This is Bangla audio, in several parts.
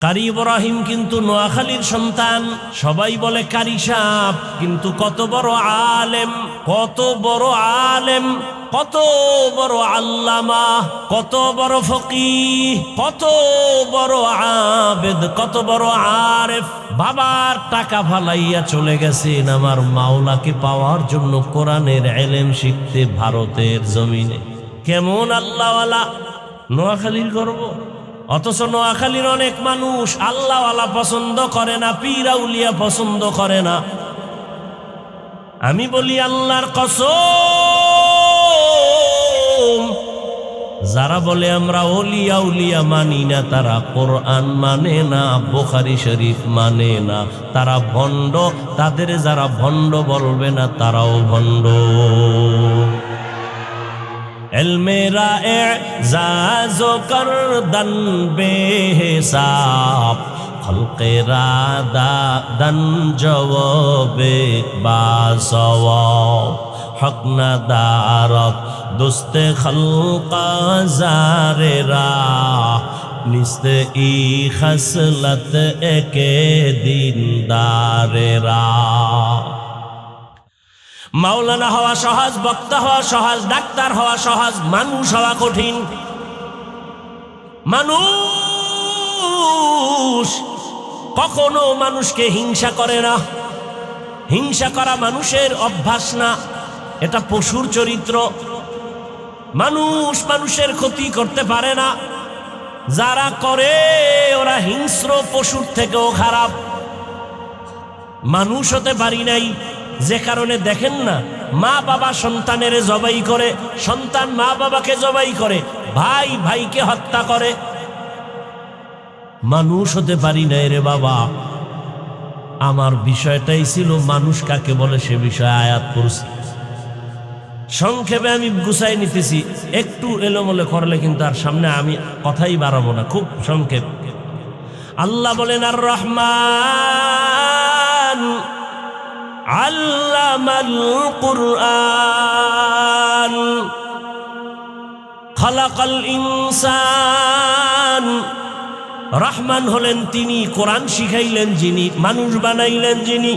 কারি ইব্রাহিম কিন্তু নোয়াখালীর সন্তান। সবাই বলে কারি সাহেব, কিন্তু কত বড় আলেম, কত বড় আলেম, কত বড় আল্লামা, কত বড় ফকিহ, কত বড় আবেদ, কত বড় আরেফ। বাবার টাকা ফালাইয়া চলে গেছেন আমার মাওলাকে পাওয়ার জন্য কোরআনের ইলম শিখতে ভারতের জমিনে। কেমন আল্লাহওয়ালা! নোয়াখালীর গর্ব। অথচ নোয়াখালীর অনেক মানুষ আল্লাহওয়ালা পছন্দ করে না, পীর আউলিয়া পছন্দ করে না। আমি বলি আল্লাহর কসম, যারা বলে আমরা ওলিয়া উলিয়া মানি না, তারা কোরআন মানে না, বুখারী শরীফ মানে না, তারা ভণ্ড। তাদের যারা ভণ্ড বলবে না, তারাও ভণ্ড। এলমেরা এজাজো করদন বেহিসাব, খলকেরা দাদন জওবে বাসওয়াব, হক না দারত দুস্তে খলকা জারেরা, নিস্তে ই খসলত একে দিনদারেরা। মাওলানা হওয়া সহজ, বক্তা হওয়া সহজ, ডাক্তার হওয়া সহজ, মানুষ হওয়া কঠিন। মানুষ কখনো মানুষকে হিংসা করে না। হিংসা করা মানুষের অভ্যাস না, এটা পশুর চরিত্র। মানুষ মানুষের ক্ষতি করতে পারে না, যারা করে ওরা হিংস্র, পশুর থেকেও খারাপ। মানুষ হতে পারি নাই, যে কারণে দেখেন না মা বাবা সন্তানের জবাই করে, সন্তান মা বাবাকে জবাই করে, ভাই ভাইকে হত্যা করে। মানুষ হতে পারি নাই রে বাবা। আমার বিষয়টাই ছিল মানুষ কাকে বলে, সে বিষয়ে আয়াত করছি। সংক্ষেপে আমি গুছাই নিতেছি, একটু এলোমেলো করলে কিন্তু আর সামনে আমি কথাই বাড়াবো না, খুব সংক্ষেপ। আল্লাহ বলেন আর রহমান আল্লামাল কুরআন খালাকাল ইনসান। রহমান হলেন তিনি, কোরআন শিখাইলেন যিনি, মানুষ বানাইলেন যিনি।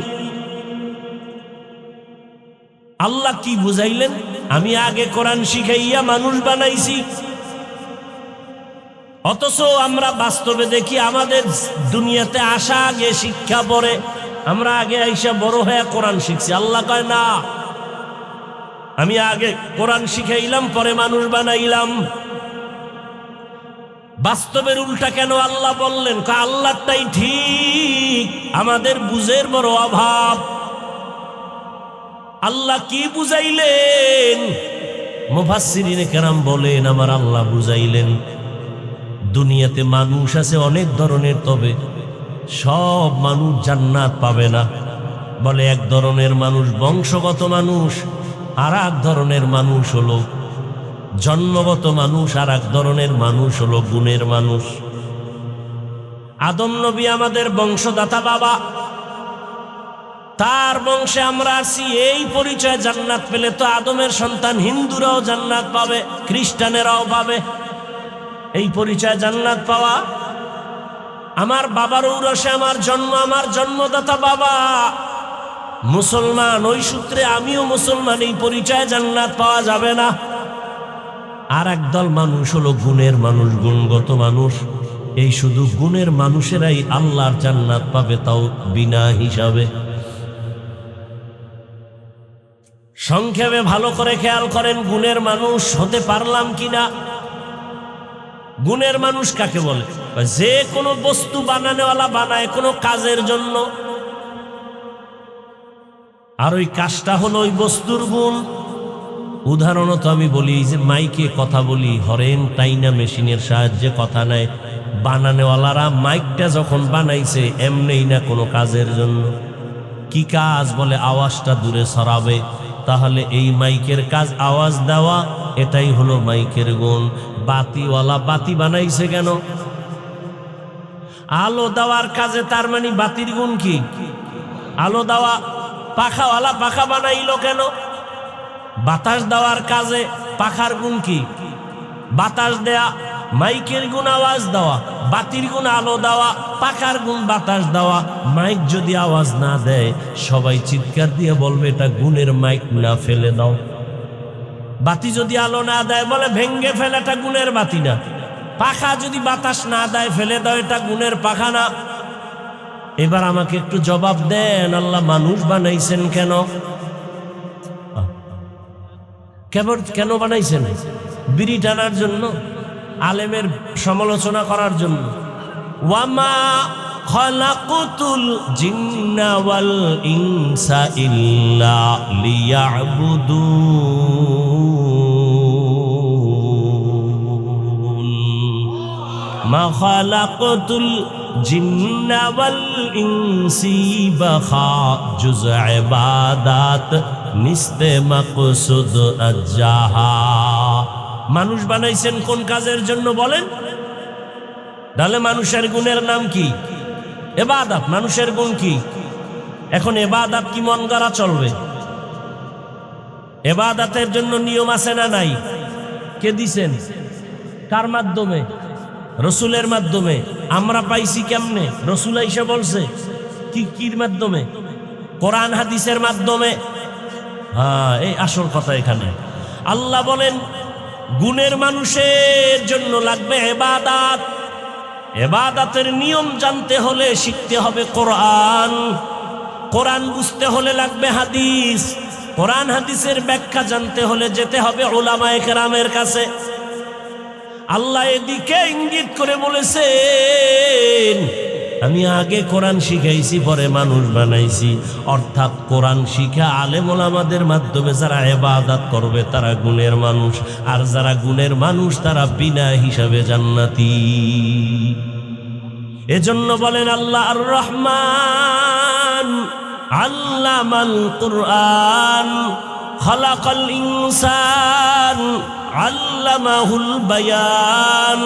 আল্লাহ কি বুঝাইলেন? আমি আগে কোরআন শিখাইয়া মানুষ বানাইছি। অথচ আমরা বাস্তবে দেখি আমাদের দুনিয়াতে আসা আগে শিক্ষা পড়ে, আমরা আগে আইসা বড় হয়ে কোরআন শিখছি। আল্লাহ কয় না, আমি আগে কোরআন শিখাইলাম পরে মানুষ বানাইলাম। বাস্তবের উল্টা কেন আল্লাহ বললেন? আল্লাহটাই ঠিক, আমাদের বুঝের বড় অভাব। আল্লাহ কি বুঝাইলেন? মুফাসসিরিনে কেরাম বলেন আমার আল্লাহ বুঝাইলেন, দুনিয়াতে মানুষ আছে অনেক ধরনের, তবে সব মানুষ জান্নাত পাবে না। বলে এক ধরনের মানুষ বংশগত মানুষ, আর এক ধরনের মানুষ হলো জন্মগত মানুষ, আর এক ধরনের মানুষ হলো গুণের মানুষ। আদম নবী আমাদের বংশদাতা বাবা, তার বংশে আমরা আছি, এই পরিচয় জান্নাত পেলে তো আদমের সন্তান হিন্দুরাও জান্নাত পাবে, খ্রিস্টানেরাও পাবে। এই পরিচয় জান্নাত পাওয়া। আমার বাবার ঔরসে আমার জন্ম, আমার জন্মদাতা বাবা মুসলমান, ওই সূত্রে আমিও মুসলমান, এই পরিচয় জান্নাত পাওয়া যাবে না। আর একদল মানুষ হলো গুণের মানুষ, গুণগত মানুষ। এই শুধু গুণের মানুষেরাই আল্লাহর জান্নাত পাবে, তাও বিনা হিসাবে। সংক্ষেপে ভালো করে খেয়াল করেন, গুণের মানুষ হতে পারলাম কিনা। গুণের মানুষ কাকে বলে? যে কোনো বস্তু বানানোওয়ালা বানায় কোনো কাজের জন্য, আর ওই কাজটা হলো ওই বস্তুর গুণ। উদাহরণত আমি বলি, যে মাইকে কথা বলি, হরেন টাইনা মেশিনের সাহায্যে কথা নেয়। বানানোওয়ালারা মাইকটা যখন বানাইছে এমনি না কোনো কাজের জন্য। কি কাজ? বলে আওয়াজটা দূরে ছড়াবে। তাহলে এই মাইকের কাজ আওয়াজ দেওয়া, এটাই হলো মাইকের গুণ। বাতিওয়ালা বাতি বানাইছে কেন? আলো দেওয়ার কাজে, তার মানে বাতির গুণ কি? আলো দেওয়া। পাখাওয়ালা পাখা বানাইলো কেন? বাতাস দেওয়ার কাজে। পাখার গুণ কি? বাতাস দেয়া। মাইকের গুণ আওয়াজ দেওয়া। বাতির গুণ আলো দেওয়া, পাখার গুণ বাতাস দেওয়া। মাইক যদি আওয়াজ না দেয় সবাই চিৎকার দিয়ে বলবে এটা গুণের মাইক না, ফেলে দাও। বাতি যদি আলো না দেয় বলে ভেঙ্গে ফেলে, এটা গুণের বাতি না। পাখা যদি বাতাস না দেয় ফেলে দাও, এটা গুণের পাখা না। এবার আমাকে একটু জবাব দেন, আল্লাহ মানুষ বানাইছেন কেন? কেন বানাইছেন? বিড়ি টানার জন্য? আলেমের সমালোচনা করার জন্য? ওয়ামা খালাকুতুল জিন্না ওয়াল ইনসা ইল্লা লিয়াবুদুন। মা খালাকুতুল জিন্না ওয়াল ইনসি বাখা জুজ ইবাদাত নিস্তে মাকসুদ আজ্জাহা। মানুষ বানাইছেন কোন কাজের জন্য বলেন? তাহলে মানুষের গুণের নাম কি? ইবাদত। মানুষের গুণ কি? এখন ইবাদত কি মন গড়া চলবে? ইবাদতের জন্য নিয়ম আছে না নাই? কে দিছেন? কার মাধ্যমে? রসুলের মাধ্যমে। আমরা পাইছি কেমনে? রসুল আইসা বলছে। কির মাধ্যমে? কোরআন হাদিসের মাধ্যমে। হ্যাঁ, এই আসল কথা এখানে। আল্লাহ বলেন গুণের মানুষের জন্য লাগবে ইবাদত। ইবাদতের নিয়ম জানতে হলে শিখতে হবে কোরআন। কোরআন বুঝতে হলে লাগবে হাদিস। কোরআন হাদিসের ব্যাখ্যা জানতে হলে যেতে হবে উলামায়ে কেরামের কাছে। আল্লাহ এদিকে ইঙ্গিত করে বলেছেন আমি আগে কোরআন শিখাইছি, পরে মানুষ বানাইছি। অর্থাৎ কোরআন শিখা আলেম ওলামাদের মাধ্যমে যারা ইবাদত করবে তারা গুণের মানুষ, আর যারা গুণের মানুষ তারা বিনা হিসাবে জান্নাতি। এজন্য বলেন আল্লাহ আর রহমান আল্লামাল কুরআন খালাকাল ইনসান আল্লামাহুল বায়ান।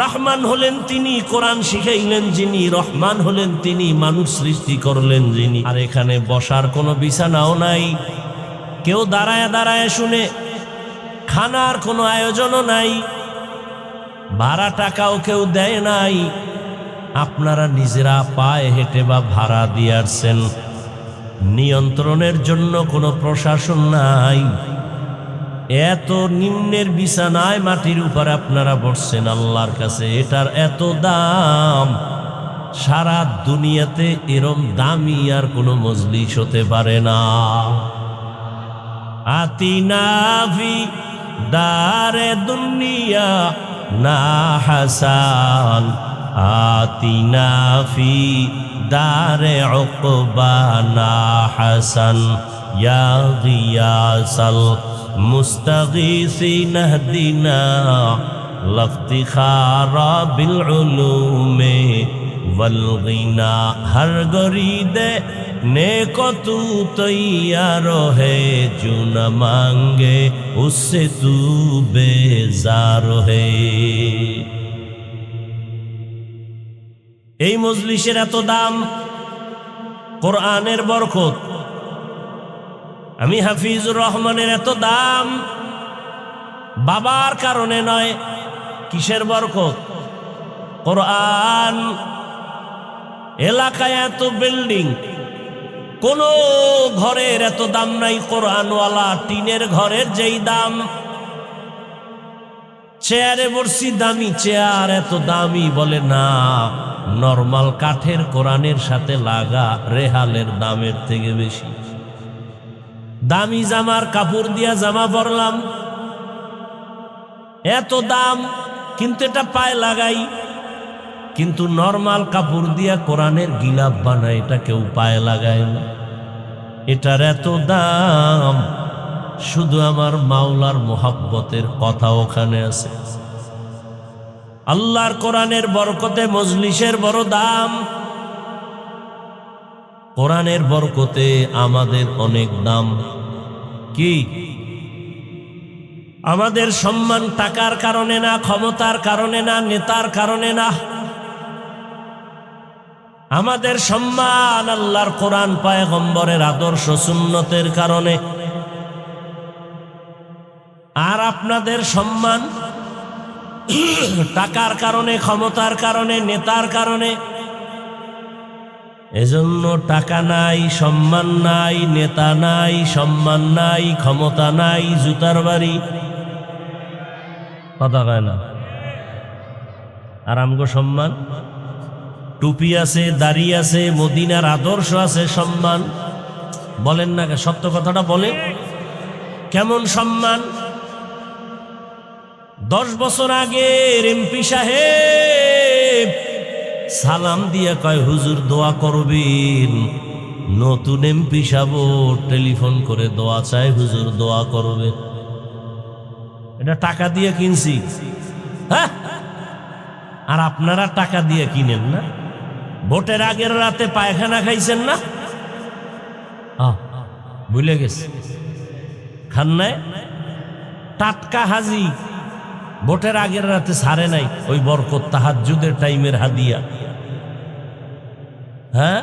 রহমান হলেন তিনি, কোরআন শিখাইলেন যিনি। রহমান হলেন তিনি, মানুষ সৃষ্টি করলেন যিনি। আর এখানে বসার কোনো বিছানাও নাই, কেউ দাঁড়ায় দাঁড়ায় শুনে। খানার কোনো আয়োজনও নাই, ভাড়া টাকাও কেউ দেয় নাই। আপনারা নিজেরা পায়ে হেঁটে বা ভাড়া দিয়ে আসছেন। নিয়ন্ত্রণের জন্য কোনো প্রশাসন নাই। এত নিম্নের বিছানায় মাটির উপর আপনারা বসছেন আল্লাহর কাছে। এটার এত দাম, সারা দুনিয়াতে এরম দামি আর কোনো মজলিস হতে পারে না। আতিনা ফি দারে দুনিয়া না হাসান, আতিনা ফি দারে উকবা না হাসান, ইয়া গিয়াসাল মুস্তাগীসিন ইহদিনা লফতিখারা বিল উলুমে ওয়াল গিনা। হর গরিদে नेको तू तैयार है, जो न मांगे उससे तू बेजार है। এই মজলিসের এত দাম, কোরআনের বরকত। আমি হাফিজুর রহমানের এত দাম বাবার কারণে নয়। কিসের বরকত? কোরআন। এলাকায় এত বিল্ডিং, কোন ঘরের এত দাম নাই কোরআনওয়ালা। টিনের ঘরের যেই দাম। চেয়ারে বসছি, দামি চেয়ার, এত দামি। বলে না, নরমাল কাঠের কোরআনের সাথে লাগা রেহালের দামের থেকে বেশি। দামি জামার কাপড় দিয়া জামা পরলাম, এত দাম, কিন্তু এটা পায়ে লাগাই। কিন্তু নরমাল কাপড় দিয়া কোরআনের গিলাপ বানায়, এটা কেউ পায়ে লাগায় না। এটার এত দাম, শুধু আমার মাওলার মোহাব্বতের কথা ওখানে আছে। আল্লাহর কোরআনের বরকতে মজলিসের বড় দাম। কোরআনের বরকতে আমাদের অনেক দাম। কি আমাদের সম্মান টাকার কারণে না, ক্ষমতার কারণে না, নেতার কারণে না। আমাদের সম্মান আল্লাহর কোরআন, পয়গম্বরের আদর্শ, সুন্নতের কারণে। আর আপনাদের সম্মান টাকার কারণে, ক্ষমতার কারণে, নেতার কারণে। এজন্য টাকা নাই, সম্মান নাই, নেতা নাই, সম্মান নাই, ক্ষমতা নাই, জুতার বাড়ি, কথা কয় না। আর আমগো সম্মান, টুপি আছে, দাড়ি আছে, মদিনার আদর্শ আছে, সম্মান বলেন না, সত্য কথাটা বলে। কেমন সম্মান? 10 বছর আগে এমপি সাহেব সালাম দিয়ে কয়, হুজুর দোয়া করবেন। নতুন এমপি সাহেব টেলিফোন করে দোয়া চায়, হুজুর দোয়া করবে। এটা টাকা দিয়ে কিনছি, হ্যাঁ? আর আপনারা টাকা দিয়ে কিনেন না? ভোটের আগের রাতে পায়খানা খাইছেন না? ভুলে গেছে, খান নাই? টাটকা হাজি ভোটের আগের রাতে ছাড়ে নাই, ওই বরকত তাহাজ্জুদের টাইমের হাদিয়া। হ্যাঁ,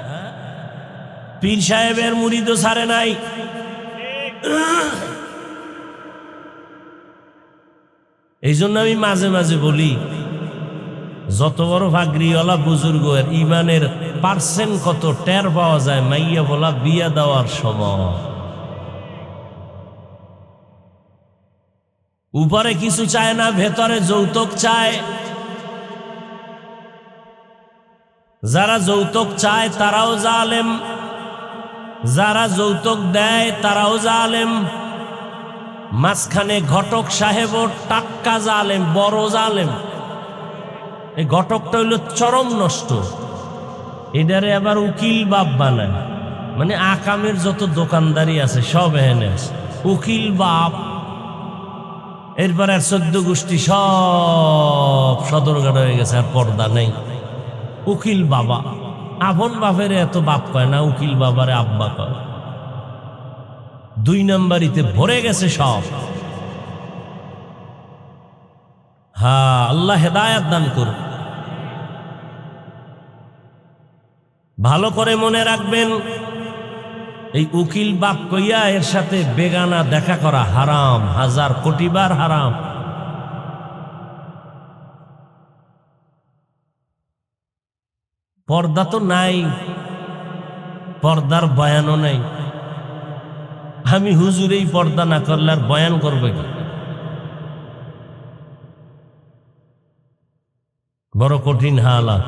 পীর সাহেবের মুরিদও ছাড়ে নাই। এই জন্য আমি মাঝে মাঝে বলি, যত বড় ভাগরিওয়ালা বুজুর্গ এর ইমানের পার্সেন্ট কত টের পাওয়া যায় মাইয়া বলা বিয়া দেওয়ার সময়। উপরে কিছু চায় না, ভেতরে যৌতুক চায়। যারা যৌতুক চায় তারাও জালেম, যারা যৌতুক দেয় তারাও জালেম। মাঝখানে ঘটক সাহেবও টাটকা জালেম, বড় জালেম। এই ঘটকটা হইল চরম নষ্ট। এটারে আবার উকিল বাপ বানায়, মানে আকামের যত দোকানদারি আছে সব এখানে আছে, উকিল বাপ। এরপরে আর 14 গোষ্ঠী সব সদরঘাট হয়ে গেছে, আর পর্দা নেই। উকিল বাবা, আপন বাপের এত বাপ কয় না, উকিল বাবারে আব্বা কয়। 2 নম্বরিতে ভরে গেছে সব। হ্যাঁ, আল্লাহ হেদায়াত দান করুন। ভালো করে মনে রাখবেন, এই উকিল বাপ কইয়া এর সাথে বেগানা দেখা করা হারাম, 1000 কোটি বার হারাম। পর্দা তো নাই, পর্দার বয়ানও নাই। আমি হুজুরেই পর্দা না করলে আর বয়ান করবে কি? বড় কঠিন হালাত।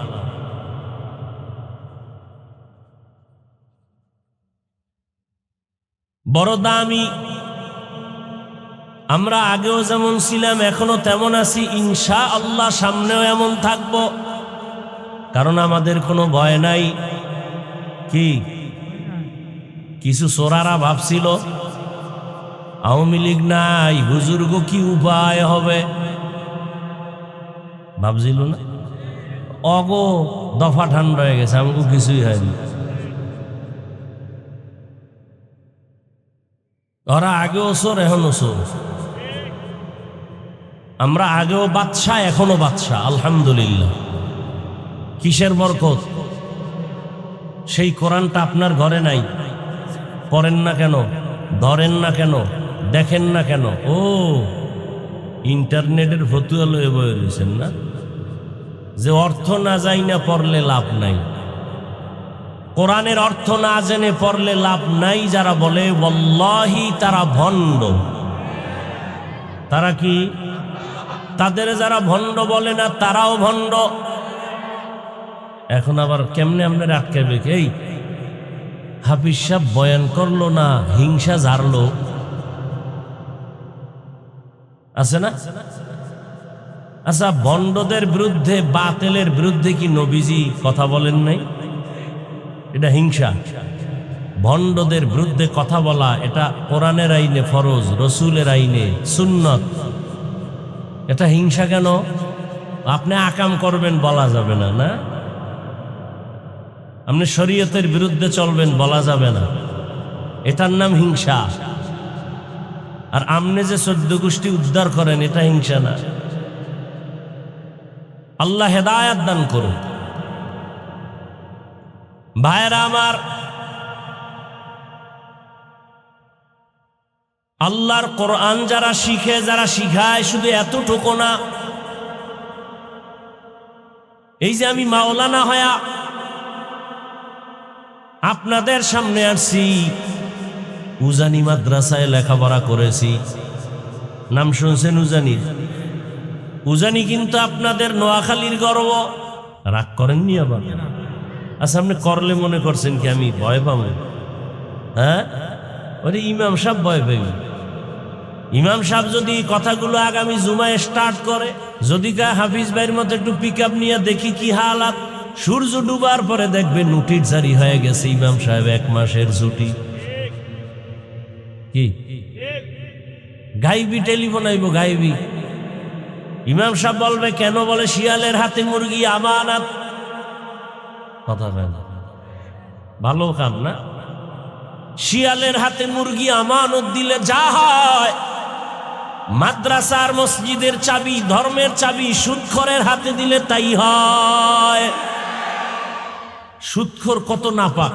বড় দামি। আমরা আগেও যেমন ছিলাম এখনো তেমন আছি, ইনশাআল্লাহ সামনেও এমন থাকবো। কারণ আমাদের কোনো ভয় নাই। কি কিছু চোরারা ভাবছিল আওয়ামী লীগ নাই, বুজুর্গ কি উপায় হবে, ভাবছিল না? অগো দফা ঠান্ডা হয়ে গেছে, আমাকে কিছুই হয়নি। ওরা আগেও চোর, এখনো চোর। আমরা আগেও বাদশা, এখনো বাদশা, আলহামদুলিল্লাহ। কিসের বরকত? সেই কোরআনটা আপনার ঘরে নাই, পড়েন না কেন, ধরেন না কেন, দেখেন না কেন? ও ইন্টারনেটের ফতুয়া লয়ে বয়ে রয়েছেন না, যে অর্থ না যাই না পড়লে লাভ নাই। কোরআনের অর্থ না জেনে পড়লে লাভ নাই। যারা বলে ওয়াল্লাহি তারা ভণ্ড। তারা কি? তাদের যারা ভণ্ড বলে না তারাও ভণ্ড। এখন আবার কেমনে আপনার আটকাবে? এই হাফিজ সাহেব বয়ান করলো না, হিংসা ঝাড়লো, আছে না? আচ্ছা, ভণ্ডদের বিরুদ্ধে, বাতিলের বিরুদ্ধে কি নবীজি কথা বলেন নাই? এটা হিংসা। ভণ্ডদের বিরুদ্ধে কথা বলা এটা কোরআনের আইনে ফরজ, রসুলের আইনে সুন্নত। এটা হিংসা কেন? আপনি আকাম করবেন বলা যাবে না, না? আপনি শরীয়তের বিরুদ্ধে চলবেন বলা যাবে না, এটার নাম হিংসা। আর আপনি যে 14 গোষ্ঠী উদ্ধার করেন, এটা হিংসা না। আল্লাহ হেদায়াত দান করুন। ভাইরা আমার, আল্লাহর কোরআন যারা শিখে, যারা শিখায়, শুধু এতটুকু না, এই যে আমি মাওলানা হয়া আপনাদের সামনে আসছি, উজানি মাদ্রাসায় লেখাপড়া করেছি। নাম শুনছেন উজানি? উজানি কিন্তু আপনাদের নোয়াখালীর গর্ব। রাগ করেননি আবার? আচ্ছা, আপনি করলে মনে করছেন কি আমি ভয় পাবো? হ্যাঁ, ওরে ইমাম সাহেব ভয় পাইব। ইমাম সাহেব যদি কথাগুলো আগামী জুমায় স্টার্ট করে, যদি কা হাফিজ ভাইয়ের মতো একটু পিক আপ নিয়ে দেখি কি হালাত, সূর্য ডুবার পরে দেখবে নোটিশ জারি হয়ে গেছে ইমাম সাহেব 1 মাসের ছুটি। কি গাইবি টেলিফোন আইব, গাইবি। ইমাম সাহেব বলবে কেন? বলে শিয়ালের হাতে মুরগি আমানত। কথা বলে ভালো কাম না? শিয়ালের হাতে মুরগি আমানত দিলে যা হয়, মাদ্রাসার মসজিদের চাবি, ধর্মের চাবি সুদখোরের হাতে দিলে তাই হয়। সুদখোর কত নাপাক,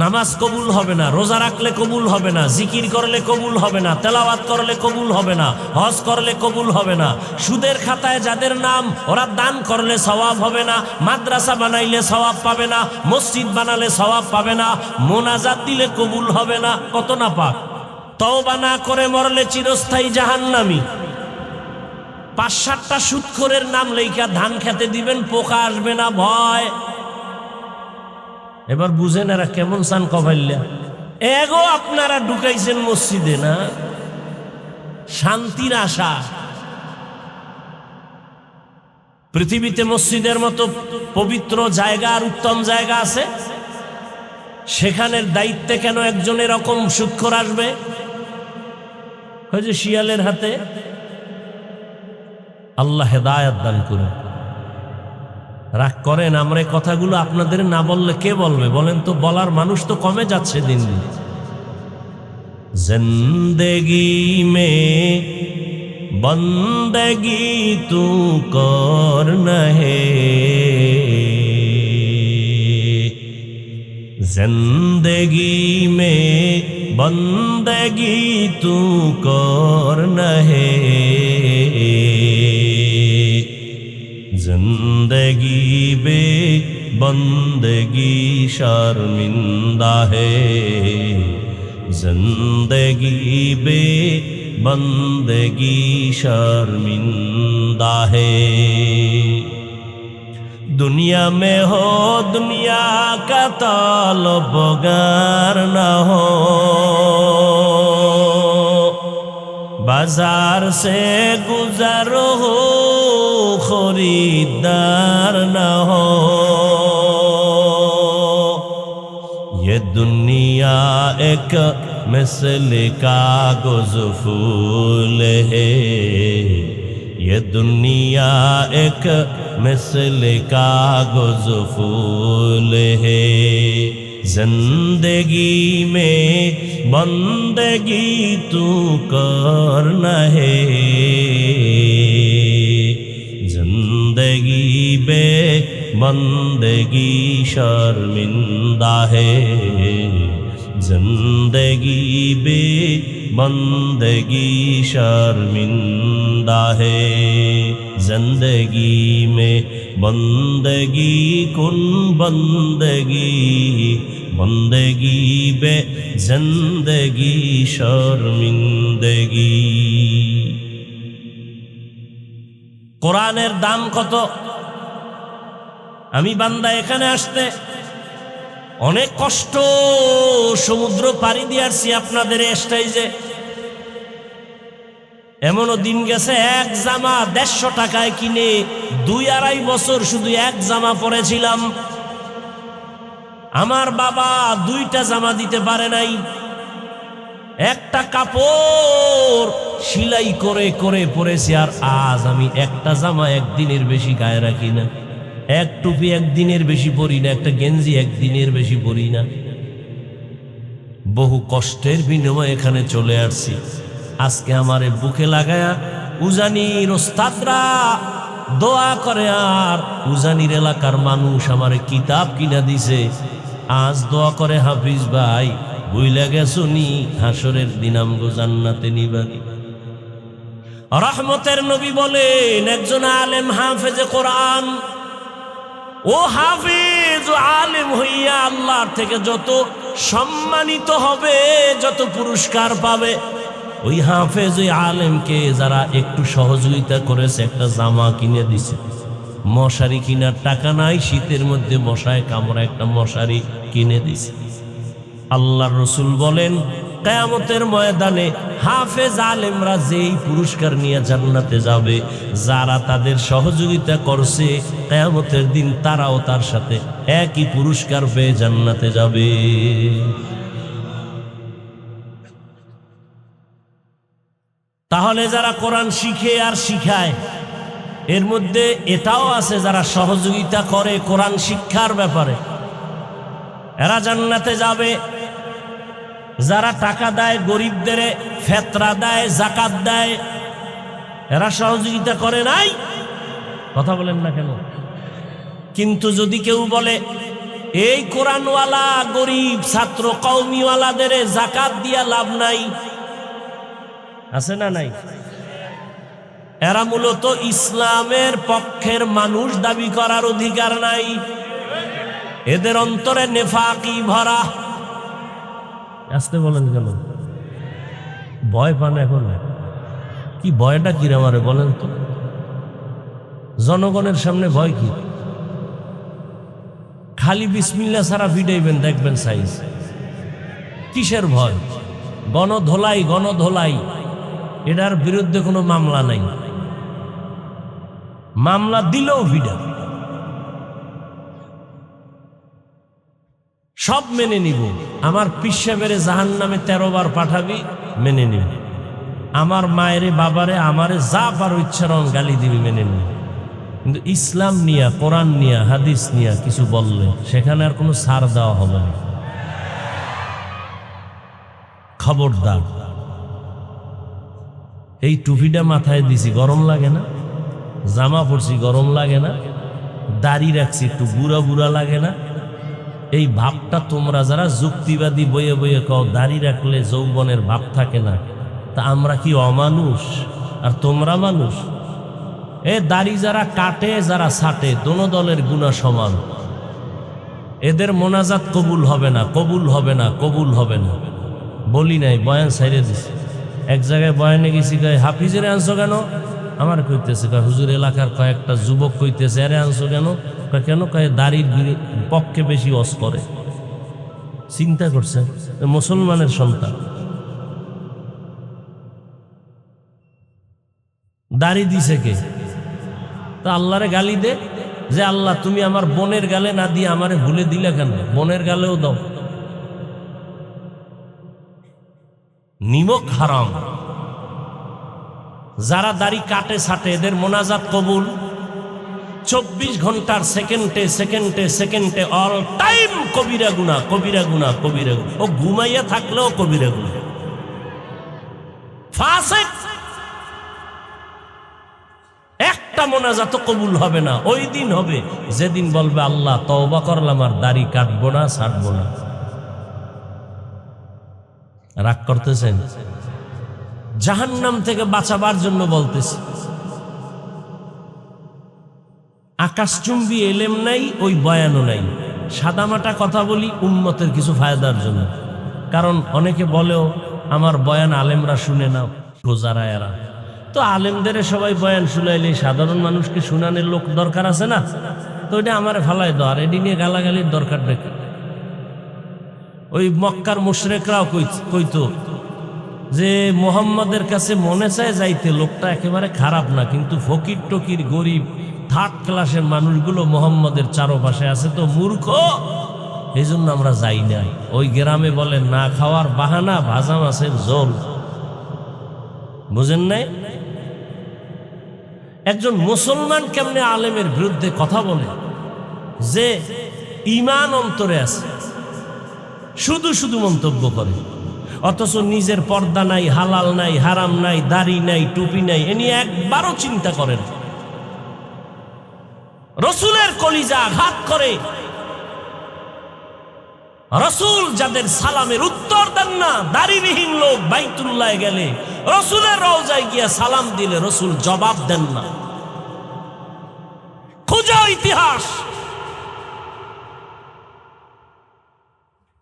নামাজ কবুল হবে না, রোজা রাখলে কবুল হবে না, জিকির করলে কবুল হবে না, তেলাওয়াত করলে কবুল হবে না, হজ করলে কবুল হবে না। সুদের খাতায় যাদের নাম, ওরা দান করলে সওয়াব হবে না, মাদ্রাসা বানাইলে সওয়াব পাবে না, মসজিদ বানালে সওয়াব পাবে না, মোনাজাত দিলে কবুল হবে না। কত নাপাক। তওবা না করে মরলে চিরস্থায়ী জাহান্নামী। 5-7টা সুদখোরের নাম লেখা ধান খেতে দিবেন, পোকা আসবে না, ভয়। এবার বুঝেন এরা কেমন চান কবাইল্লা। এগো আপনারা ঢুকাইছেন মসজিদে না শান্তির আশা। পৃথিবীতে মসজিদের মতো পবিত্র জায়গা আর উত্তম জায়গা আছে? সেখানের দায়িত্বে কেন একজন এরকম সুদখোর আসবে? যে শিয়ালের হাতে। আল্লাহ হেদায়েত দান করুন। রাগ করেন, আমরা এই কথাগুলো আপনাদের না বললে কে বলবে বলেন তো? বলার মানুষ তো কমে যাচ্ছে দিন দিন। জিন্দেগি মে বন্দেগি তু করনা হে, जिंदगी में बंदगी तू करना है, जिंदगी बे बंदगी शर्मिंदा है, जिंदगी बे बंदगी शर्मिंदा है। दुनिया में हो दुनिया का तलबगार न हो, बाजार से गुजर हो खरीदार न हो। ये दुनिया एक मिसल कागज फूल है, ये दुनिया एक मिसल कागज फूल है, जिंदगी में बंदगी तू करना है, जिंदगी बे बंदगी शर्मिंदा है, जिंदगी बे बंदगी शर्मिंदा है, जिंदगी में बंदगी कुन बंदगी, बंदगी बे जिंदगी शर्मिंदगी। কোরআনের দাম কত? আমি বান্দা এখানে আসতে অনেক কষ্ট, সমুদ্র পাড়ি দিয়ে আসছি আপনাদের স্টেজে। এমনও দিন গেছে এক জামা 150 টাকায় কিনে 2-2.5 বছর শুধু এক জামা পরেছিলাম। আমার বাবা 2টা জামা দিতে পারে নাই। একটা কাপড় সেলাই করে করে পরেছি, আর আজ আমি একটা জামা একদিনের বেশি গায়ে রাখি না, এক টুপি একদিনের বেশি পরি না, একটা গেঞ্জি একদিনের বেশি পরি না। বহু কষ্টের বিনিময়ে এখানে চলে আসছি। আজকে আমারে বুকে লাগায়া উজানির ওস্তাদরা দোয়া করে, আর উজানির এলাকার মানুষ আমারে কিতাব কিনা দিছে। আজ দোয়া করে, হাফিজ ভাই ভুইলা গেছো নি হাসরের দিন আমগো জান্নাতে নিবানি। রহমতের নবী বলেন, একজন আলেম হাফেজে কোরআন, ও হাফেজ ও আলেম হইয়া আল্লাহর থেকে যত সম্মানিত হবে, যত পুরস্কার পাবে, ওই হাফেজ ওই আলেমকে যারা একটু সহযোগিতা করেছে, একটা জামা কিনে দিছে, মশারি কিনার টাকা নাই, শীতের মধ্যে মশায় কামড়া একটা মশারি কিনে দিছে। আল্লাহর রাসূল বলেন, কিয়ামতের ময়দানে হাফেজ আলেমরা যেই পুরস্কার নিয়ে জান্নাতে যাবে, যারা তাদের সহযোগিতা করছে, কিয়ামতের দিন তারাও তার সাথে একই পুরস্কার পেয়ে জান্নাতে যাবে। তাহলে যারা কোরআন শিখে আর শিখায়, এর মধ্যে এটাও আছে যারা সহযোগিতা করে কোরআন শিক্ষার ব্যাপারে, এরা জান্নাতে যাবে। যারা টাকা দেয়, গরিবদের ফেতরা দেয়, যাকাত দেয়, এরা সহযোগিতা করে নাই? কথা বলেন না কেন? কিন্তু যদি কেউ বলে এই কোরআনওয়ালা গরিব ছাত্র কওমিওয়ালাদের যাকাত দিয়া লাভ নাই, আছে না নাই? এরা মূলত ইসলামের পক্ষের মানুষ দাবি করার অধিকার নাই, এদের অন্তরে নেফাকি ভরা। আসতে বলেন কেন? ভয় পান এখন? কি ভয়টা কিরে আমারে বলেন তো? জনগণের সামনে ভয় কি? খালি বিসমিল্লাহ ছাড়া ভিড়াইবেন, দেখবেন সাইজ। কিসের ভয়? গণধোলাই, গণধোলাই, এটার বিরুদ্ধে কোনো মামলা নাই, মামলা দিলেও ভিড়া। সব মেনে নিব। আমার পিসাবেরে জাহান্নামে 13 বার পাঠাবি, মেনে নিব। আমার মায়েরে বাবারে আমারে যা পারো ইচ্ছারণ গালি দিবি, মেনে নিব। কিন্তু ইসলাম নিয়া, কোরআন নিয়া, হাদিস নিয়া কিছু বললে সেখানে আর কোনো ছাড় দেওয়া হবে না। খবরদার। এই টুপিটা মাথায় দিছি, গরম লাগে না? জামা পরছি, গরম লাগে না? দাড়ি রাখছি, একটু বুড়া বুড়া লাগে না? এই ভাবটা তোমরা যারা যুক্তিবাদী বইয়ে বইয়ে কও দাড়ি রাখলে যৌবনের ভাব থাকে না, তা আমরা কি অমানুষ আর তোমরা মানুষ? এ দাড়ি যারা কাটে, যারা ছাটে, দোনো দলের গুনাহ সমান। এদের মোনাজাত কবুল হবে না, কবুল হবে না, কবুল হবে না। বলি নাই, বয়ান ছাইড়ে দিছি। এক জায়গায় বয়ানে গেছি, কয় হাফিজের আনছো কেন? আমার কইতেছে, কয় হুজুর এলাকার কয়েকটা যুবক কইতেছে, আরে আনছো কেন? কেন? কয় দাড়ির পক্ষে বেশি ওয়াজ করে। চিন্তা করছে, মুসলমানের সন্তান দাড়ি দিছে কে? তা আল্লাহরে গালি দে যে আল্লাহ তুমি আমার বোনের গালে না দিয়ে আমারে ভুলে দিলে কেন? বোনের গালেও দাও। নিমক হারাম। যারা দাড়ি কাটে ছাটে এদের মোনাজাত কবুল। 24 ঘন্টার সেকেন্ডে সেকেন্ডে সেকেন্ডে অল টাইম কবিরা গুনাহ, কবিরা গুনাহ, কবিরা গুনাহ। ও ঘুমাইয়া থাকলেও কবিরা গুনাহ। ফাসিক। একটা মোনাজাত কবুল হবে না। ওই দিন হবে যেদিন বলবে আল্লাহ তওবা করলাম, আর দাড়ি কাটবো না, ছাড়বো না। রাগ করতেছেন? জাহান্নাম থেকে বাঁচাবার জন্য বলতেছি। আকাশচুম্বী এলেম নাই, ওই বয়ানও নাই। সাদামাটা কথা বলি উম্মতের কিছু ফায়দার জন্য। কারণ অনেকে বলেও আমার বয়ান আলেমরা শুনে না, রোজারা এরা তো আলেমদের সবাই বয়ান শুনাইলে সাধারণ মানুষকে শুনানোর লোক দরকার আছে না? তো এটা আমারে ফালাই দাও, আর এটি নিয়ে গালাগালির দরকার নাকি? ওই মক্কার মুশরিকরাও কইতো যে মুহাম্মাদের কাছে মনে চায় যাইতে, লোকটা একেবারে খারাপ না, কিন্তু ফকির টকির গরিব থার্ড ক্লাসের মানুষগুলো মুহাম্মাদের চারপাশে আছে, তো মূর্খ, এই জন্য আমরা যাই না। ওই গ্রামে বলে না খাওয়ার বাহানা, ভাজা মাছের ঝোল। বুঝেন নাই? একজন মুসলমান কেমনে আলেমের বিরুদ্ধে কথা বলে যে ঈমান অন্তরে আছে, শুধু শুধু মন্তব্য করে, অথচ নিজের পর্দা নাই, হালাল নাই, হারাম নাই, দাড়ি নাই, টুপি নাই, এ নিয়ে একবারও চিন্তা করেন। রসুলের কলিজা আঘাত করে রসুল যাদের সালামের উত্তর দেন না, দাড়িবিহীন লোক বাইতুল্লাহ গেলে রসুলের রওজায় গিয়া সালাম দিলে রসুল জবাব দেন না। খুঁজো ইতিহাস।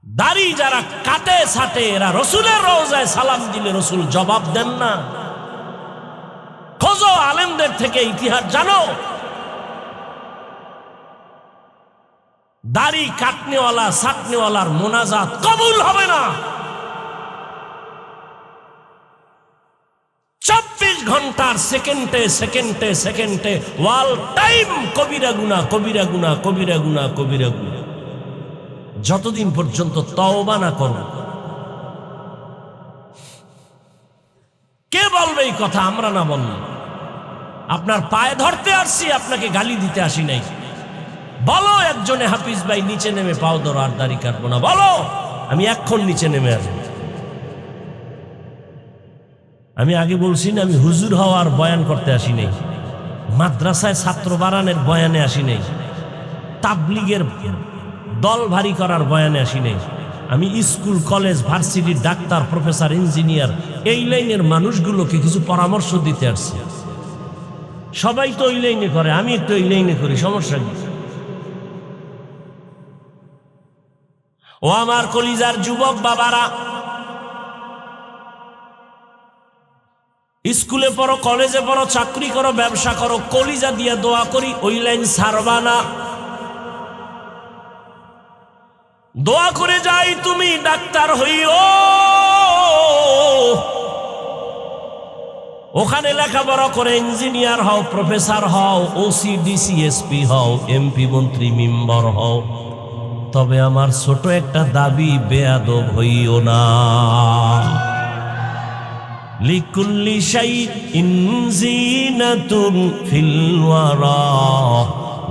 দাড়ি যারা কাটে ছাটে এরা রসুলের রওজায় সালাম দিলে রসুল জবাব দেন না। খোঁজো, আলেমদের থেকে ইতিহাস জানো। দাড়ি কাটনেওয়ালা ছাটনেওয়ালার মোনাজাত কবুল হবে না। 24 ঘন্টার সেকেন্ডে সেকেন্ডে সেকেন্ডে ওয়াল টাইম কবিরা গুনাহ, কবিরা গুনাহ, কবিরা গুনাহ, কবিরা গুনাহ। যতদিন পর্যন্ত তওবা না করো। কে বলবে এই কথা? আমরা না বললাম। আপনার পায়ে ধরতে আসছি, আপনাকে গালি দিতে আসি নাই। বলো একজনে, হাফিজ ভাই নিচে নেমে পাও ধরো, আর দাড়ি কাটবো না। বলো, আমি এখন নিচে নেমে আসবো। আমি আগে বলছি না, আমি হুজুর হওয়ার বয়ান করতে আসি নাই, মাদ্রাসায় ছাত্র বাড়ানোর বয়ানে আসি নাই, তাবলিগের দল ভারী করার বয়ানে আসি নাই। আমি স্কুল, কলেজ, ভার্সিটির ডাক্তার, প্রফেসর, ইঞ্জিনিয়ার এই লাইনের মানুষগুলোকে কিছু পরামর্শ দিতে আসছি। সবাই তো ওই লাইনে করে, আমি একটু এই লাইনে করি, সমস্যা কি? ও আমার কলিজার যুবক বাবারা, স্কুলে পড়ো, কলেজে পড়ো, চাকরি করো, ব্যবসা করো, কলিজা দিয়ে দোয়া করি ওই লাইন ছাড়বা না। দোয়া করে যাই তুমি ডাক্তার হইও, ওখানে লেখাপড়া করে ইঞ্জিনিয়ার হও, প্রফেসর হও, ওসি, ডিসি, এসপি হও, এমপি, মন্ত্রী, মেম্বার হও। তবে আমার ছোট একটা দাবি, বেয়াদব হইও না। লিকুল্লি শাইইন জিনাতুন ফিল ওয়ারা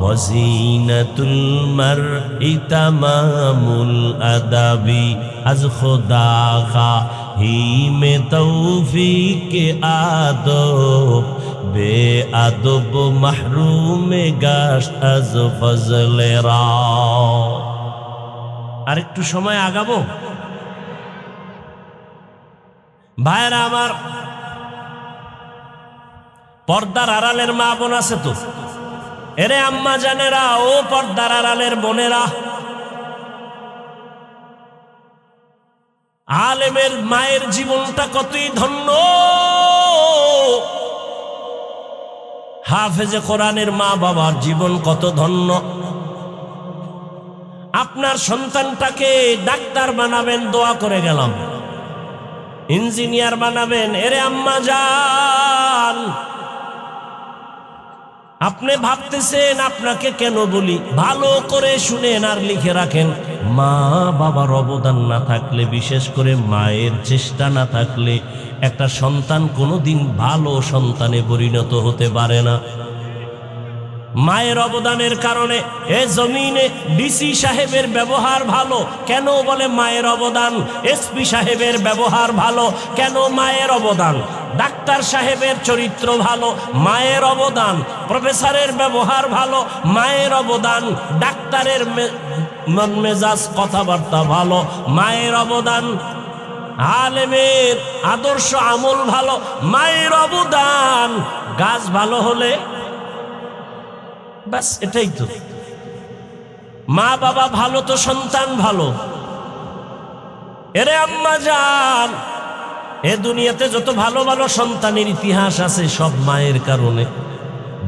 ওয়া জিনাতুল মারই তামামুল আদাবি। আজ খোদা খাহি মে তৌফিক আদব, বে আদব মাহরুম গাশত আজ ফজলে রা। আর একটু সময় আগাবো ভাইরা আমার। পর্দার আড়ালের মা বোন আছে তো, এরে আম্মা জানেরা, ও পর্দার আড়ালের বোনেরা, আলেমের মায়ের জীবনটা কতই ধন্য, হাফেজে কোরআনের মা বাবার জীবন কত ধন্য। আপনার সন্তানটাকে ডাক্তার বানাবেন, দোয়া করে গেলাম। ইঞ্জিনিয়ার বানাবেন, এরে আম্মা জান, আপনি ভাবতেছেন আপনাকে কেন বলি, ভালো করে শুনেন আর লিখে রাখেন। মা বাবার অবদান না থাকলে, বিশেষ করে মায়ের চেষ্টা না থাকলে, একটা সন্তান কোনোদিন ভালো সন্তানে পরিণত হতে পারে না। মায়ের অবদানের কারণে এ জমিনে ডিসি সাহেবের ব্যবহার ভালো, কেন বলে মায়ের অবদান। এসপি সাহেবের ব্যবহার ভালো, কেন মায়ের অবদান। ডাক্তার সাহেবের চরিত্র ভালো, মায়ের অবদান। প্রফেসরের ব্যবহার ভালো, মায়ের অবদান। ডাক্তারের মন মেজাজ কথাবার্তা ভালো, মায়ের অবদান। আলেমের আদর্শ আমল ভালো, মায়ের অবদান। গাছ ভালো হলে বাস, এটাই তো। মা বাবা ভালো তো সন্তান ভালো। এরে আম্মা জান, এ দুনিয়াতে যত ভালো ভালো সন্তানের ইতিহাস আছে সব মায়ের কারণে,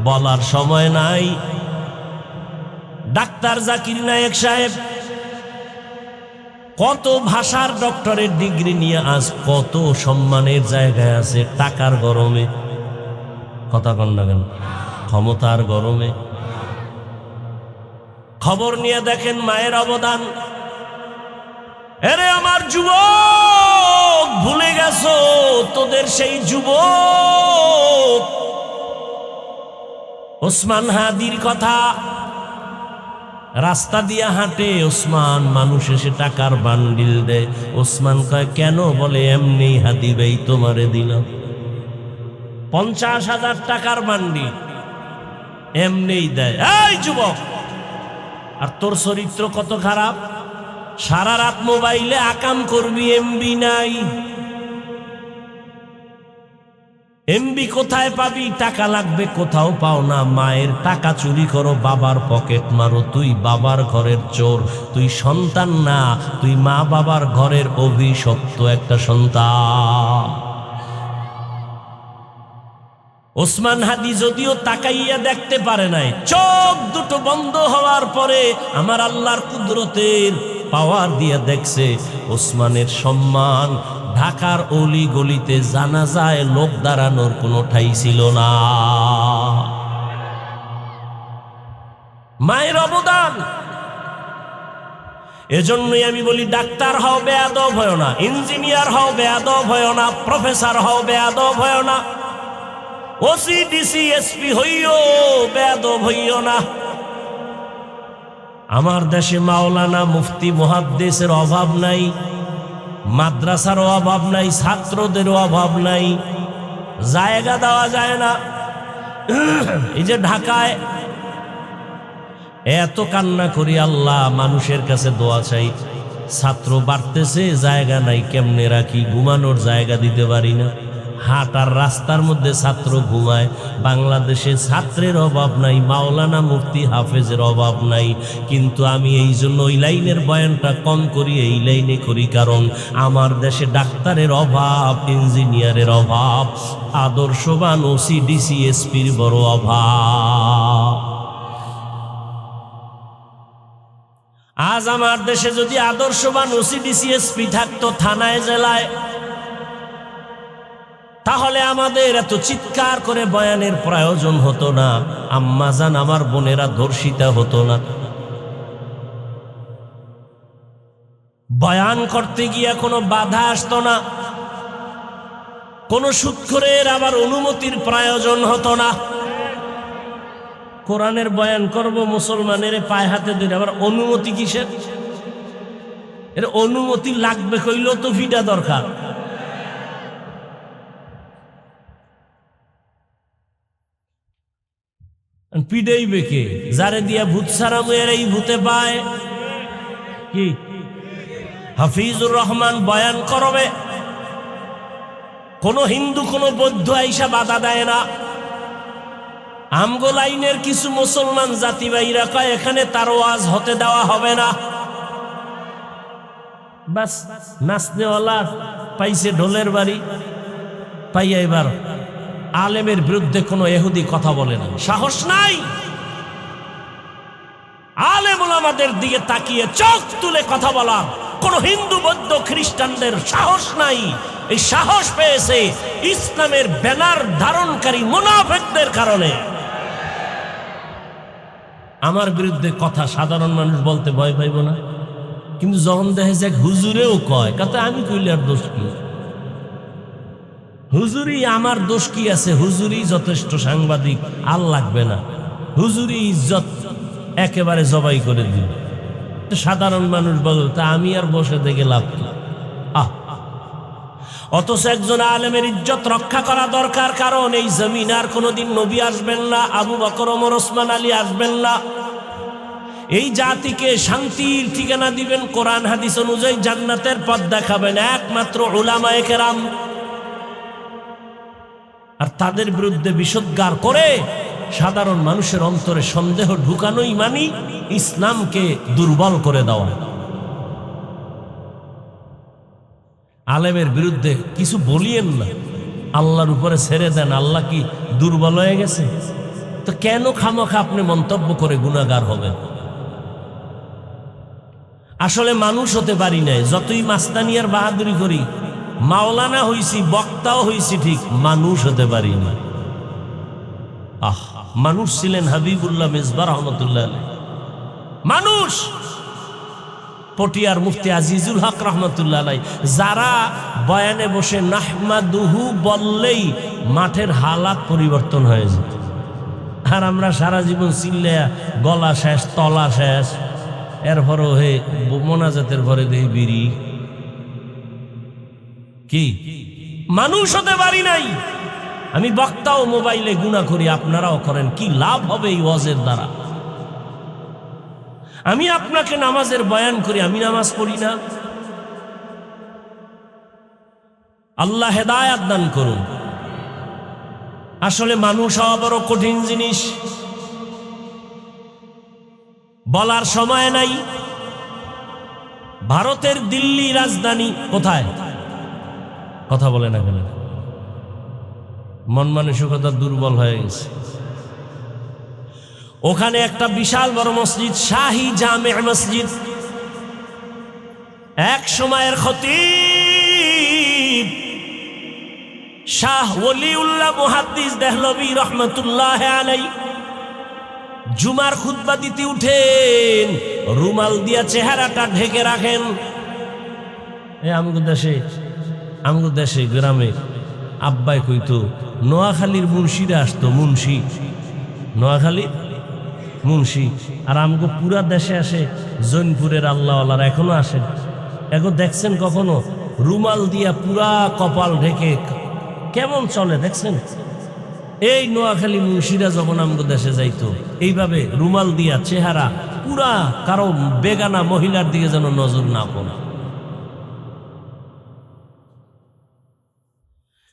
বলার সময় নাই। ডাক্তার জাকির নায়েক সাহেব কত ভাষার ডক্টরের ডিগ্রি নিয়ে আজ কত সম্মানের জায়গায় আছে, টাকার গরমে, কথা কন না কেন, ক্ষমতার গরমে। খবর নিয়ে দেখেন মায়ের অবদান। এরে আমার যুবক, ভুলে গেছো তোদের সেই যুবক ওসমান হাদির কথা। রাস্তা দিয়ে হাঁটে ওসমান, মানুষ এসে টাকার বান্ডিল দেয়। ওসমান কয় কেন? বলে এমনি হাদি ভাই তোমারে দিলাম 50,000 টাকার বান্ডিল, এমনি দেয়। এই যুবক, আর তোর চরিত্র কত খারাপ। সারা রাত মোবাইলে আকাম করবি, এমবি নাই। এমবি কোথায় পাবি? টাকা লাগবে, কোথাও পাও না। মায়ের টাকা চুরি করো, বাবার পকেট মারো। তুই বাবার ঘরের চোর, তুই সন্তান না, তুই মা বাবার ঘরের অভিশপ্ত একটা সন্তান। ওসমান হাদি যদিও তাকাইয়া দেখতে পারে নাই, চোখ দুটো বন্ধ হওয়ার পরে আমার আল্লাহর কুদরতের পাওয়ার দিয়ে দেখছে ওসমানের সম্মান। ঢাকার অলি গলিতে জানাজায় লোক দাঁড়ানোর কোনো ঠাঁই ছিল না। মায়ের অবদান। এজন্যই আমি বলি, ডাক্তার হও, বেয়াদব হয় না। ইঞ্জিনিয়ার হও, বেয়াদব হয় না। প্রফেসর হও, বেয়াদব হয় না। ওসি ডিসি এসপি হইও, বেয়াদব হইও না। আমার দেশে মাওলানা মুফতি মুহাদ্দিসের অভাব নাই, মাদ্রাসারও অভাব নাই, ছাত্রদেরও অভাব নাই। জায়গা দেওয়া যায় না। এই যে ঢাকায় এত কান্না করি, আল্লাহ মানুষের কাছে দোয়া চাই, ছাত্র বাড়তেছে, জায়গা নাই, কেমনে রাখি? ঘুমানোর জায়গা দিতে পারি না। হাঁটার রাস্তার মধ্যে ছাত্র ঘুমায়। বাংলাদেশে ছাত্রের অভাব নাই, মাওলানা মুফতি হাফেজের অভাব নাই। কিন্তু আমি এই জন্য ওই লাইনের বয়ানটা কম করি, এই লাইনে করি কারণ আমার দেশে ডাক্তারের অভাব, ইঞ্জিনিয়ারের অভাব, আদর্শবান ওসি ডিসি এসপির বড় অভাব। আজ আমার দেশে যদি আদর্শবান ওসি ডিসি এসপি থাকতো থানায় জেলায়, তাহলে আমাদের এত চিৎকার করে বয়ানের প্রয়োজন হতো না। আম্মাজান আমার বোনেরা ধর্ষিতা হতো না। বয়ান করতে গিয়া কোনো বাধা আসতো না। কোনো সুৎখোরের আবার অনুমতির প্রয়োজন হতো না। কোরআনের বয়ান করব, মুসলমানের পায়ে হাতে ধরে আবার অনুমতি কিসের? এর অনুমতি লাগবে কইলেও তো ভিডা দরকার। পিডাইবে কে? যারে দিয়া ভূত সারাম এরাই ভূতে পায়। কি হাফিজুর রহমান বয়ান করবে, কোন হিন্দু কোন বৌদ্ধ আইসা বাধা দেয় না। আমগো লাইনের কিছু মুসলমান জাতি ভাইরা কয় এখানে তার ওয়াজ হতে দেওয়া হবে না। বাস নাচনেওয়ালা পাইছে ঢোলের বাড়ি, পাইয়া এবার আলেমের বিরুদ্ধে কোনো ইহুদি কথা বলে না, সাহস নাই। আলেম ওলামাদের দিকে তাকিয়ে চোখ তুলে কথা বলা কোন হিন্দু বৌদ্ধ খ্রিস্টানদের সাহস নাই। এই সাহস পেয়েছে ইসলামের ব্যানার ধারণকারী মুনাফিকদের কারণে। আমার বিরুদ্ধে কথা সাধারণ মানুষ বলতে ভয় পাইব না, কিন্তু যখন দেখে যে হুজুরেও কয়, কথা আমি কইলে আর দোষ কি? হুজুরি আমার দোষ কি আছে? হুজুরি যথেষ্ট সাংবাদিক, আর লাগবে না। হুজুরি ইজ্জত একেবারে জবাই করে দিল। সাধারণ মানুষ বলে তা আমি আর বসে দেখে লাভ কি? অথচ একজন আলেমের ইজ্জত রক্ষা করা দরকার, কারণ এই জমিন আর কোনোদিন নবী আসবেন না, আবু বকর ওমর ওসমান আলী আসবেন না। এই জাতিকে শান্তির ঠিকানা দিবেন, কোরআন হাদিস অনুযায়ী জান্নাতের পথ দেখাবেন একমাত্র উলামায়ে কেরাম। আর তাদের বিরুদ্ধে বিষোদ্গার করে সাধারণ মানুষের অন্তরে সন্দেহ ঢুকানোই মানি ইসলামকে দুর্বল করে দেওয়া। আলেমের বিরুদ্ধে কিছু বলিয়েন না, আল্লাহর উপরে ছেড়ে দেন। আল্লাহ কি দুর্বল হয়ে গেছে? তো কেন খামোখা আপনি মন্তব্য করে গুনাহগার হবেন? আসলে মানুষ হতে পারি নাই, যতই মাস্তানি আর বাহাদুরি করি, মাওলানা হইছি, বক্তাও হইছি, ঠিক মানুষ হতে পারি না। মানুষ ছিলেন হাবিবুল্লাহ মিসবাহ রহমতুল্লাহ আলাইহি, মানুষ। পটিয়ার মুফতি আজিজুল হক রহমতুল্লাহ আলাইহি, যারা বয়ানে বসে নাহমাদুহু বললেই মাঠের হালাত পরিবর্তন হয়ে যায়। আর আমরা সারা জীবন চিল্লায়া গলা শেষ, তলা শেষ, এরপরও হে মোনাজাতের ঘরে দেই বিড়ি। কি মানুষ হতে পারি নাই? আমি বক্তাও মোবাইলে গুনাহ করি, আপনারাও করেন, কি লাভ হবে এই ওয়াজের দ্বারা? আমি আপনাকে নামাজের বয়ান করি, আমি নামাজ পড়ি না। আল্লাহ হেদায়াত দান করুন। আসলে মানুষ হওয়া বড় কঠিন জিনিস, বলার সময় নাই। ভারতের দিল্লি রাজধানী কোথায়? কথা বলে না কেন? মন মানসিকতা দুর্বল হয়ে গেছে। ওখানে একটা বিশাল বড় মসজিদ, শাহী জামে মসজিদ। এক সময়ের খতীব শাহ ওলিউল্লাহ মুহাদ্দিস দেহলভী রহমতুল্লাহ আলাইহি জুমার খুতবা দিতে উঠেন, রুমাল দিয়া চেহারাটা ঢেকে রাখেন। আমগো দেশে গ্রামে আব্বাই কইতো নোয়াখালীর মুন্সিরা আসতো, মুন্সি, নোয়াখালীর মুন্সি। আর আমগো পুরা দেশে আসে জৈনপুরের আল্লাহওয়ালারা, এখনো আসে। এখন দেখছেন কখনো রুমাল দিয়া পুরা কপাল ঢেকে কেমন চলে দেখছেন? এই নোয়াখালী মুন্সিরা যখন আমগো দেশে যাইতো এইভাবে রুমাল দিয়া চেহারা পুরা, কারো বেগানা মহিলার দিকে যেন নজর না পড়ে।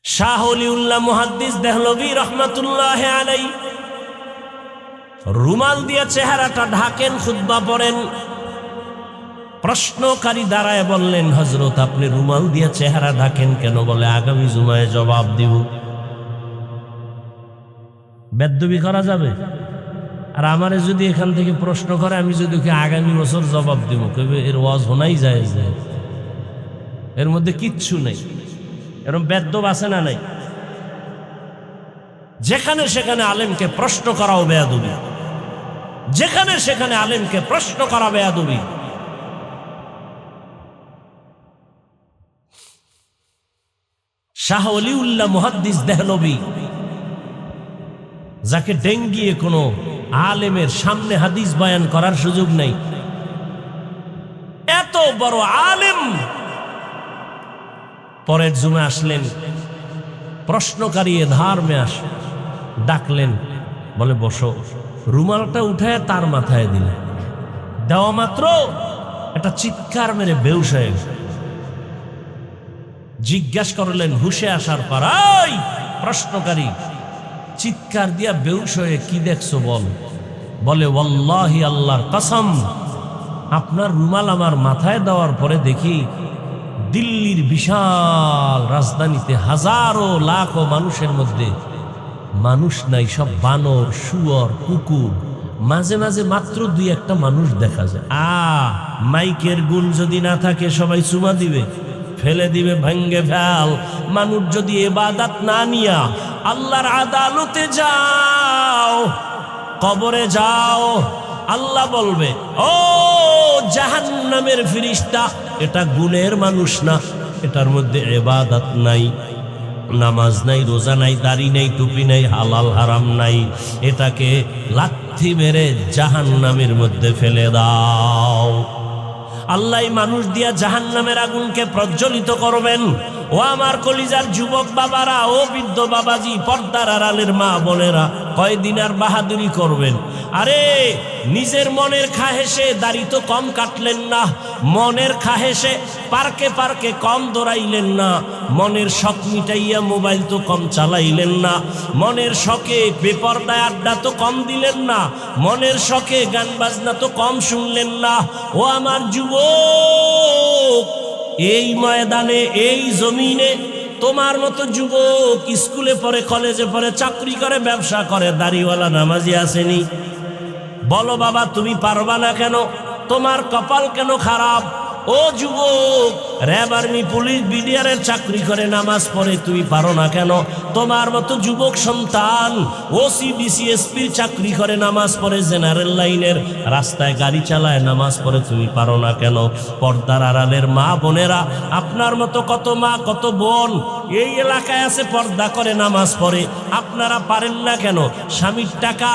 শাহ ওলিউল্লাহ মুহাদ্দিস দেহলভী রহমতুল্লাহ আলাইহি রুমাল দিয়া চেহারাটা ঢাকেন, খুতবা পড়েন। প্রশ্নকারী দাঁড়ায় বললেন, হযরত আপনি রুমাল দিয়া চেহারা ঢাকেন কেন? বলে আগামী জুমায় জবাব দিব। বেদবি করা যাবে? আর আমারে যদি এখান থেকে প্রশ্ন করে, আমি যদি আগামী বছর জবাব দিব, কইবে এর ওয়াজ হোনাই যায়, এর মধ্যে কিচ্ছু নেই। এরকম বেদব আছে না নাই? যেখানে সেখানে আলেমকে প্রশ্ন করাও বেয়াদবি, যেখানে সেখানে আলেমকে প্রশ্ন করা বেয়াদবি। শাহ ওলিউল্লাহ মুহাদ্দিস দেহলভী, যাকে ডেঙ্গিয়ে কোনো আলেমের সামনে হাদিস বয়ান করার সুযোগ নেই, এত বড় আলেম, পরের জুমে আসলেন। প্রশ্নকারী ধার মে আস ডাকলেন, বলে বসো। রুমালটা উঠায় তার মাথায় দিলেন। দেওয়া মাত্র একটা চিৎকার মেরে বেহুশ হয়ে গেল। জিজ্ঞাসা করলেন হুশে আসার পর, এই প্রশ্নকারী, চিৎকার দিয়া বেহুশ হয়ে কি দেখছো বল? বলে ওয়াল্লাহি আল্লাহর কসম, আপনার রুমাল আমার মাথায় দেওয়ার পরে দেখি দিল্লির বিশাল রাজধানীতে হাজারো লাখো মানুষের মধ্যে মানুষ নাই, সব বানর, শুয়োর, কুকুর। মাঝে মাঝে মাত্র দুই একটা মানুষ দেখা যায়। মাইকের গুণ যদি না থাকে সবাই চুমা দিবে, ফেলে দিবে, ভাঙ্গে ফেল। মানুষ যদি ইবাদত না নিয়া আল্লাহর আদালতে যাও, কবরে যাও, আল্লাহ বলবে, ও জাহান্নামের ফেরেশতা, এটা গুণের মানুষ না, এটার মধ্যে ইবাদত নাই, নামাজ নাই, রোজা নাই, দাড়ি নাই, টুপি নাই, হালাল হারাম নাই, এটাকে লাথি মেরে জাহান্নামের মধ্যে ফেলে দাও। আল্লাহ মানুষ দিয়া জাহান্নামের আগুনকে প্রজ্বলিত করবেন। ও আমার কলিজার যুবক বাবারা, ও বৃদ্ধ বাবাজি, পর্দার আড়ালের মা বোনেরা, কয়দিন আর বাহাদুরি করবেন? আরে নিজের মনের খাহেসে দাড়ি তো কম কাটলেন না, মনের খাহেসে পার্কে পার্কে কম দৌড়াইলেন না, মনের শখ মিটাইয়া মোবাইল তো কম চালাইলেন না, মনের শখে বেপরদায় আড্ডা তো কম দিলেন না, মনের শখে গান বাজনা তো কম শুনলেন না। ও আমার যুবক, এই ময়দানে, এই জমিনে তোমার মতো যুবক স্কুলে পড়ে, কলেজে পড়ে, চাকরি করে, ব্যবসা করে, দাড়িওয়ালা নামাজি আসেনি? বলো বাবা, তুমি পারবা না কেন? তোমার কপাল কেন খারাপ? ও যুবক, র্যাব, আর্মি, পুলিশ, বিডিআরের চাকরি করে, নামাজ পড়ে, তুমি পারো না কেন? তোমার মতো যুবক সন্তান ওসি, ডিসি, এসপির চাকরি করে, নামাজ পড়ে, জেনারেল লাইনের রাস্তায় গাড়ি চালায়, নামাজ পড়ে, তুমি পারো না কেন? পর্দার আড়ালের মা বোনেরা, আপনার মতো কত মা, কত বোন এই এলাকায় আছে, পর্দা করে, নামাজ পড়ে, আপনারা পারেন না কেন? স্বামীর টাকা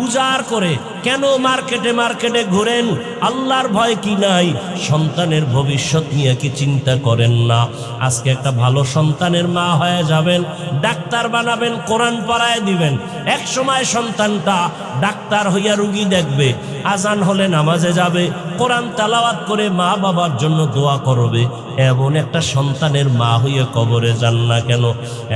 উজাড় করে কেন মার্কেটে মার্কেটে ঘুরেন? আল্লাহর ভয় কি নাই? সন্তানের ভবিষ্যৎ নিয়ে কি চিন্তা করেন না? আজকে একটা ভালো সন্তানের মা হয়ে যাবেন, ডাক্তার বানাবেন, কোরআন পড়ায় দিবেন, এক সময় সন্তানটা ডাক্তার হইয়া রুগী দেখবে, আজান হলে নামাজে যাবে, কোরআন তেলাওয়াত করে মা বাবার জন্য দোয়া করবে, এমন একটা সন্তানের মা হয়ে কবরে যান না কেন?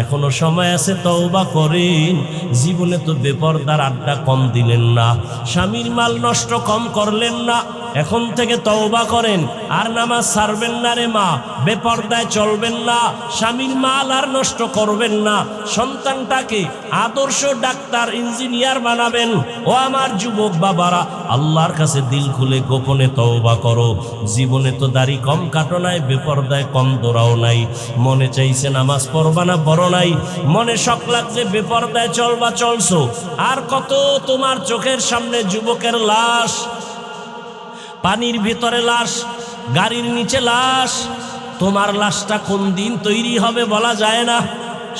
এখনো সময় আছে, তওবা করেন। জীবনে তো বেপরদার আড্ডা কম দিলেন না, স্বামীর মাল নষ্ট কম করলেন না, এখন থেকে তওবা করেন। আর নামাজ ছাড়বেন না রে মা, বেপরদায় চলবেন না, স্বামীর মাল আর নষ্ট করবেন না, সন্তানটাকে আদর্শ ডাক্তার ইঞ্জিনিয়ার বানাবেন। ও আমার যুবক বাবারা, আল্লাহর কাছে দিল খুলে গোপনে তওবা করো। জীবনে তো দাড়ি কম কাটো নাই, বেপরদায় কম দৌড়াও নাই, মনে চাইছে নামাজ পড়বা না পড়ো নাই, মনে শখ লাগছে বেপরদায় চলবা চলছো। আর কত তোমার চোখের সামনে যুবকের লাশ, পানির ভিতরে লাশ, গাড়ির নিচে লাশ। তোমার লাশটা কোন দিন তৈরি হবে বলা যায় না।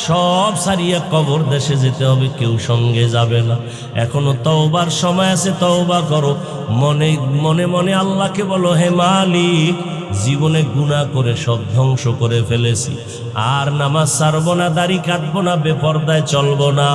সব সারিয়া কবর দেশে যেতে হবে, কেউ সঙ্গে যাবে না। এখনো তওবার সময় আছে, তওবা করো। মনে মনে মনে আল্লাহকে বলো, হে মালিক, জীবনে গুনাহ করে সব ধ্বংস করে ফেলেছি, আর নামাজ ছাড়বো না, দাড়ি কাটবো না, বেপরদায় চলবো না।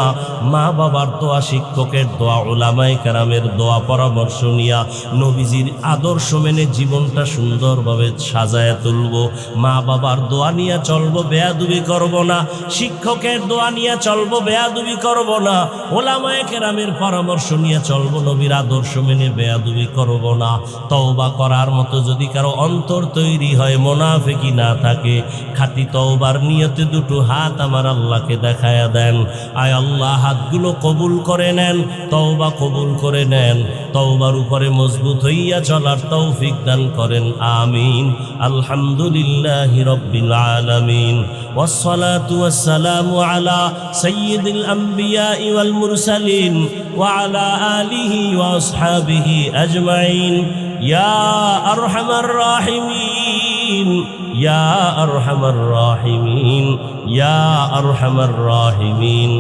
মা বাবার দোয়া, শিক্ষকের দোয়া, উলামায়ে কেরামের দোয়া পরামর্শ নিয়া নবীজির আদর্শ মেনে জীবনটা সুন্দরভাবে সাজায়া তুলবো। মা বাবার দোয়া নিয়ে চলবো, বেয়াদবি করব না। শিক্ষকের দোয়া নিয়ে চলবো, বেয়াদবি করব না। উলামায়ে কেরামের পরামর্শ নিয়ে চলবো, নবীর আদর্শ মেনে বেয়াদবি করব না। তওবা করার মতো যদি কারো অন্তর তৈরি হয়, মুনাফিকি না থাকে, খাঁটি তওবার নিয়তে দুটো হাত আমার আল্লাহকে দেখায়া দেন। আয় আল্লাহ, হাতগুলো কবুল করে নেন, তওবা কবুল করে নেন, তওবার উপরে মজবুত হইয়া চলার তৌফিক দান করেন। আমিন। আলহামদুলিল্লাহি রাব্বিল আলামিন, ওয়াসসালাতু ওয়াসসালামু আলা সাইয়্যিদিল আমবিয়াই ওয়াল মুরসালিন ওয়া আলা আলিহি ওয়া আসহাবিহি আজমাইন। ইয়া আরহামার রাহিমিন, ইয়া আরহামার রাহিমিন, ইয়া আরহামার রাহিমিন।